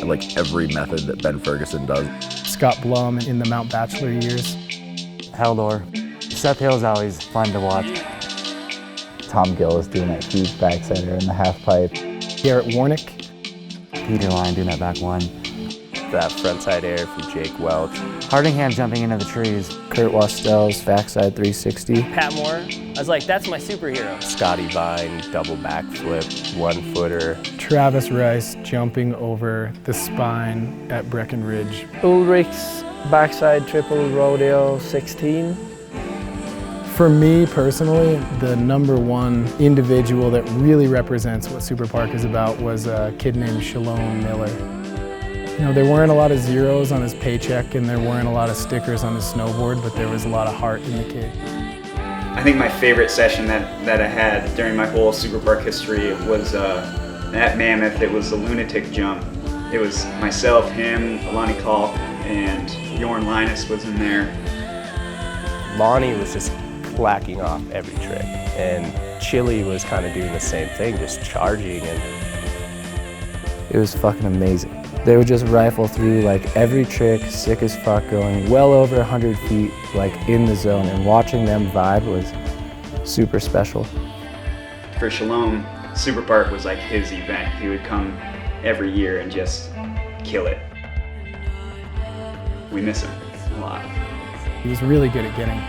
like every method that Ben Ferguson does. Scott Blum in the Mount Bachelor years. Haldor. Seth Hill's always fun to watch. Tom Gill is doing that huge backsider in the half pipe. Garrett Warnick. Peter Line doing that back one. That frontside air from Jake Welch. Hardingham jumping into the trees. Kurt Wastell's backside 360. Pat Moore. I was like, that's my superhero. Scotty Vine, double backflip, 1-footer. Travis Rice jumping over the spine at Breckenridge. Ulrich's backside triple rodeo 16. For me personally, the #1 individual that really represents what Superpark is about was a kid named Shalom Miller. You know, there weren't a lot of zeros on his paycheck and there weren't a lot of stickers on his snowboard, but there was a lot of heart in the kid. I think my favorite session that I had during my whole Superpark history was at Mammoth. It was the lunatic jump. It was myself, him, Lonnie Kalk, and Jorn Linus was in there. Lonnie was just clacking off every trick, and Chili was kind of doing the same thing, just charging. And it was fucking amazing. They would just rifle through like every trick, sick as fuck, going well over 100 feet, like in the zone, and watching them vibe was super special. For Shalom, Superpark was like his event. He would come every year and just kill it. We miss him a lot. He was really good at getting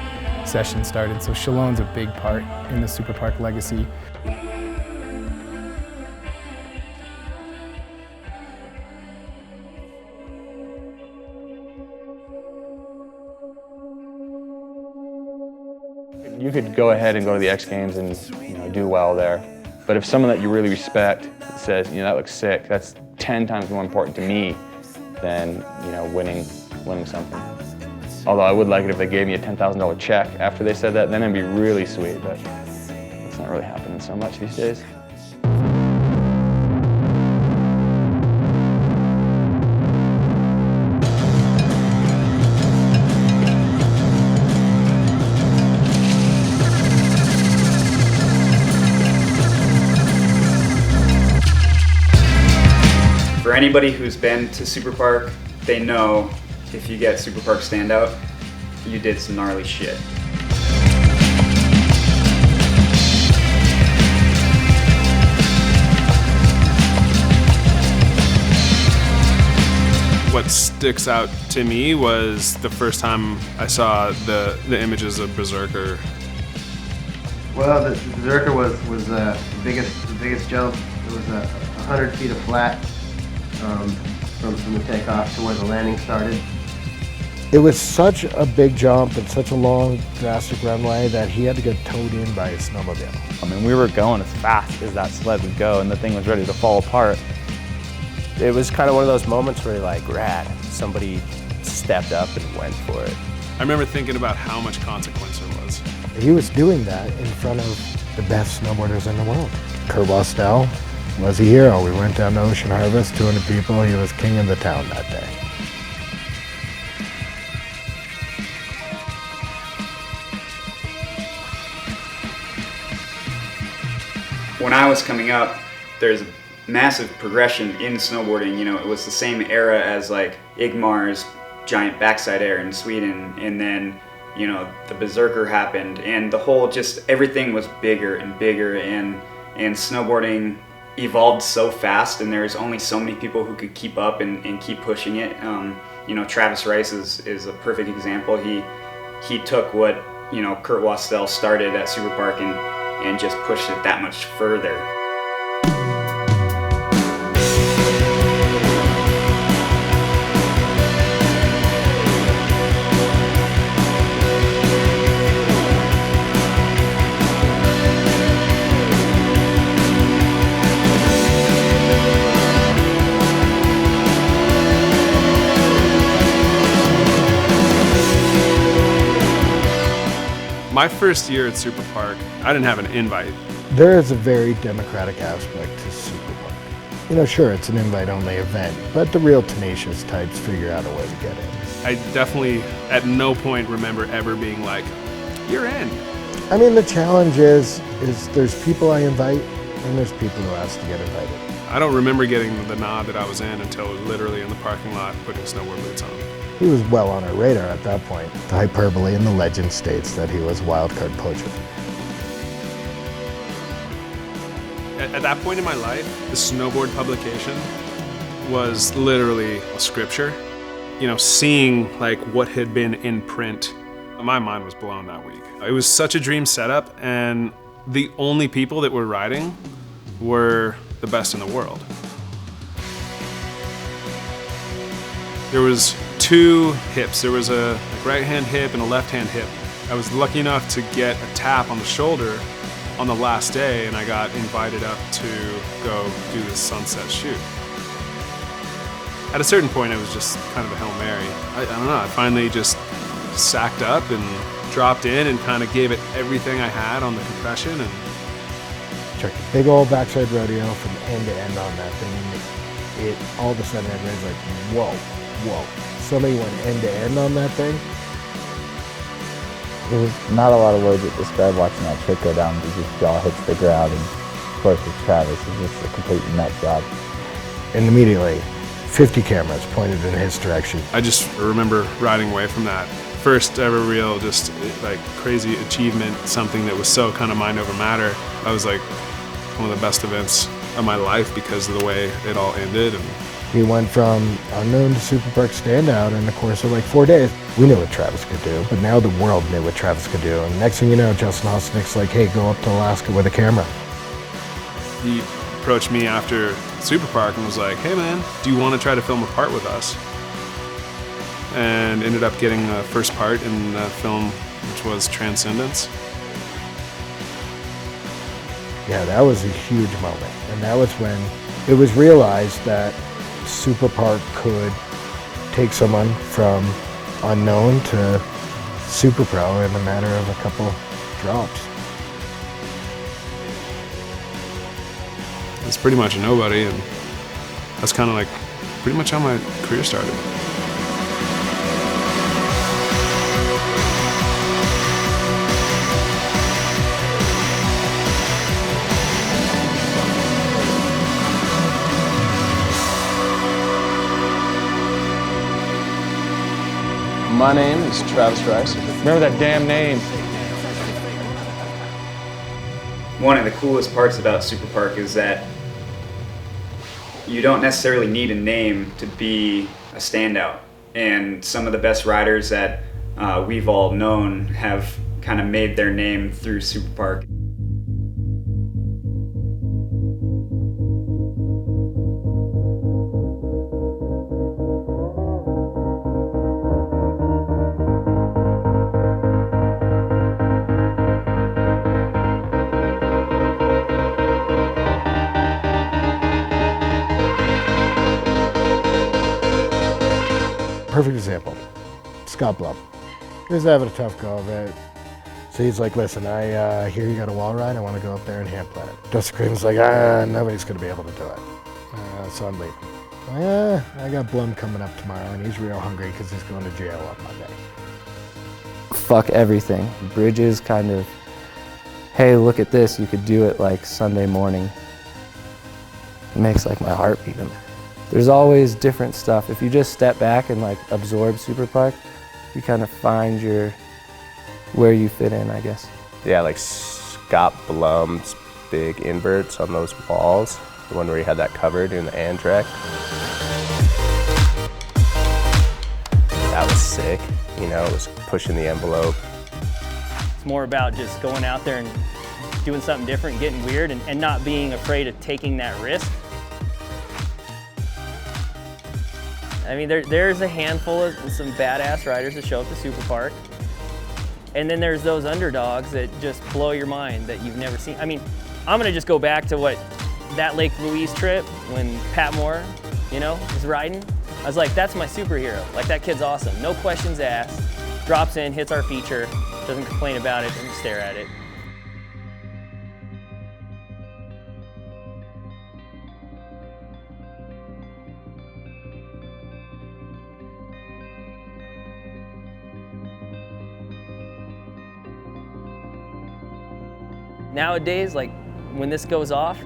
sessions started, so Shalom's a big part in the Superpark legacy. You could go ahead and go to the X Games and do well there, but if someone that you really respect says, that looks sick, that's 10 times more important to me than winning something. Although I would like it if they gave me a $10,000 check after they said that, then it'd be really sweet, but it's not really happening so much these days. For anybody who's been to Superpark, they know if you get Superpark Standout, you did some gnarly shit. What sticks out to me was the first time I saw the images of Berserker. Well, the Berserker was the biggest jump. It was 100 feet of flat from the takeoff to where the landing started. It was such a big jump and such a long, drastic runway that he had to get towed in by a snowmobile. I mean, we were going as fast as that sled would go, and the thing was ready to fall apart. It was kind of one of those moments where you're like, rad, somebody stepped up and went for it. I remember thinking about how much consequence there was. He was doing that in front of the best snowboarders in the world. Kurt Wastell was a hero. We went down to Ocean Harvest, 200 people. He was king of the town that day. When I was coming up, there's a massive progression in snowboarding. It was the same era as like Igmar's giant backside air in Sweden, and then the Berserker happened, and the whole everything was bigger and bigger, and snowboarding evolved so fast, and there's only so many people who could keep up and keep pushing it. Travis Rice is a perfect example. He took what Kurt Wastell started at Superpark and just pushed it that much further. My first year at Superpark, I didn't have an invite. There is a very democratic aspect to Superpark. Sure, it's an invite-only event, but the real tenacious types figure out a way to get in. I definitely, at no point, remember ever being like, you're in. I mean, the challenge is there's people I invite, and there's people who ask to get invited. I don't remember getting the nod that I was in until literally in the parking lot putting snowboard boots on. He was well on our radar at that point. The hyperbole and the legend states that he was wildcard poacher. At that point in my life, the snowboard publication was literally a scripture. You know, seeing like what had been in print, my mind was blown that week. It was such a dream setup, and the only people that were riding were the best in the world. There was two hips. There was a right-hand hip and a left-hand hip. I was lucky enough to get a tap on the shoulder on the last day, and I got invited up to go do this sunset shoot. At a certain point, it was just kind of a Hail Mary. I don't know, I finally just sacked up and dropped in and kind of gave it everything I had on the compression. And Check the big old backside rodeo from end to end on that thing. It all of a sudden everybody's like, whoa, whoa. Somebody went end to end on that thing. There's not a lot of words that describe watching that trick go down because his jaw hits the ground, and of course with Travis, it's just a complete nut job. And immediately, 50 cameras pointed in his direction. I just remember riding away from that. First ever real, just like crazy achievement, something that was so kind of mind over matter. I was like one of the best events of my life because of the way it all ended. And he went from unknown to Superpark Standout in the course of like 4 days. We knew what Travis could do, but now the world knew what Travis could do. And next thing you know, Justin Hosnick's like, hey, go up to Alaska with a camera. he approached me after Superpark and was like, hey man, do you want to try to film a part with us? And ended up getting the first part in the film, which was Transcendence. Yeah, that was a huge moment. And that was when it was realized that Superpark could take someone from unknown to super pro in a matter of a couple drops. It's pretty much a nobody, and that's kind of like pretty much how my career started. My name is Travis Rice. Remember that damn name. One of the coolest parts about Superpark is that you don't necessarily need a name to be a standout. And some of the best riders that we've all known have kind of made their name through Superpark. Perfect example, Scott Blum. He was having a tough go of it. So he's like, listen, I hear you got a wall ride, I want to go up there and hand plan it. Dusty Cream's like, nobody's going to be able to do it. So I'm leaving. I got Blum coming up tomorrow, and he's real hungry because he's going to jail on Monday. Fuck everything. Bridges kind of, hey, look at this, you could do it like Sunday morning. It makes like my heart beat. There's always different stuff. If you just step back and like absorb Superpark, you kind of find where you fit in, I guess. Yeah, like Scott Blum's big inverts on those walls, the one where he had that covered in the Andrecht. That was sick, you know, it was pushing the envelope. It's more about just going out there and doing something different, getting weird, and not being afraid of taking that risk. I mean, there's a handful of some badass riders that show up to Superpark. And then there's those underdogs that just blow your mind that you've never seen. I mean, I'm gonna just go back to that Lake Louise trip when Pat Moore, you know, was riding. I was like, that's my superhero. Like, that kid's awesome. No questions asked. Drops in, hits our feature, doesn't complain about it, doesn't stare at it. Nowadays, like when this goes off,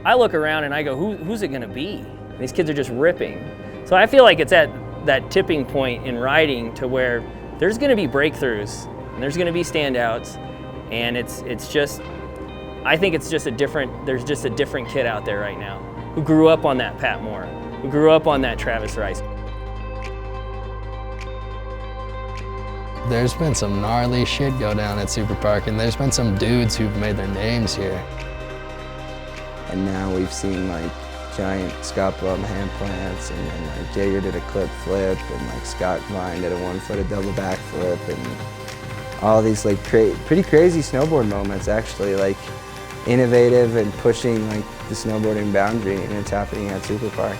I look around and I go, who's it gonna be? And these kids are just ripping. So I feel like it's at that tipping point in riding to where there's gonna be breakthroughs and there's gonna be standouts, and it's just, I think it's just there's just a different kid out there right now who grew up on that Pat Moore, who grew up on that Travis Rice. There's been some gnarly shit go down at Superpark, and there's been some dudes who've made their names here. And now we've seen like giant Scott Blum hand plants, and then like Jaeger did a clip flip, and like Scott Vine did a 1-footed double backflip, and all these like pretty crazy snowboard moments, actually, like innovative and pushing like the snowboarding boundary, and it's happening at Superpark.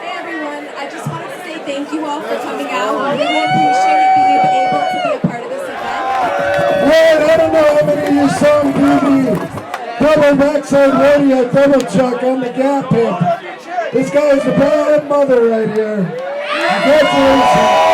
Hey everyone, I just wanted to say thank you all for coming out. We really appreciate being able to be a part of this event. Wait, I don't know how many of you saw me do the double backside rodeo double chuck on the gap hip. This guy is the proud mother right here. Congratulations.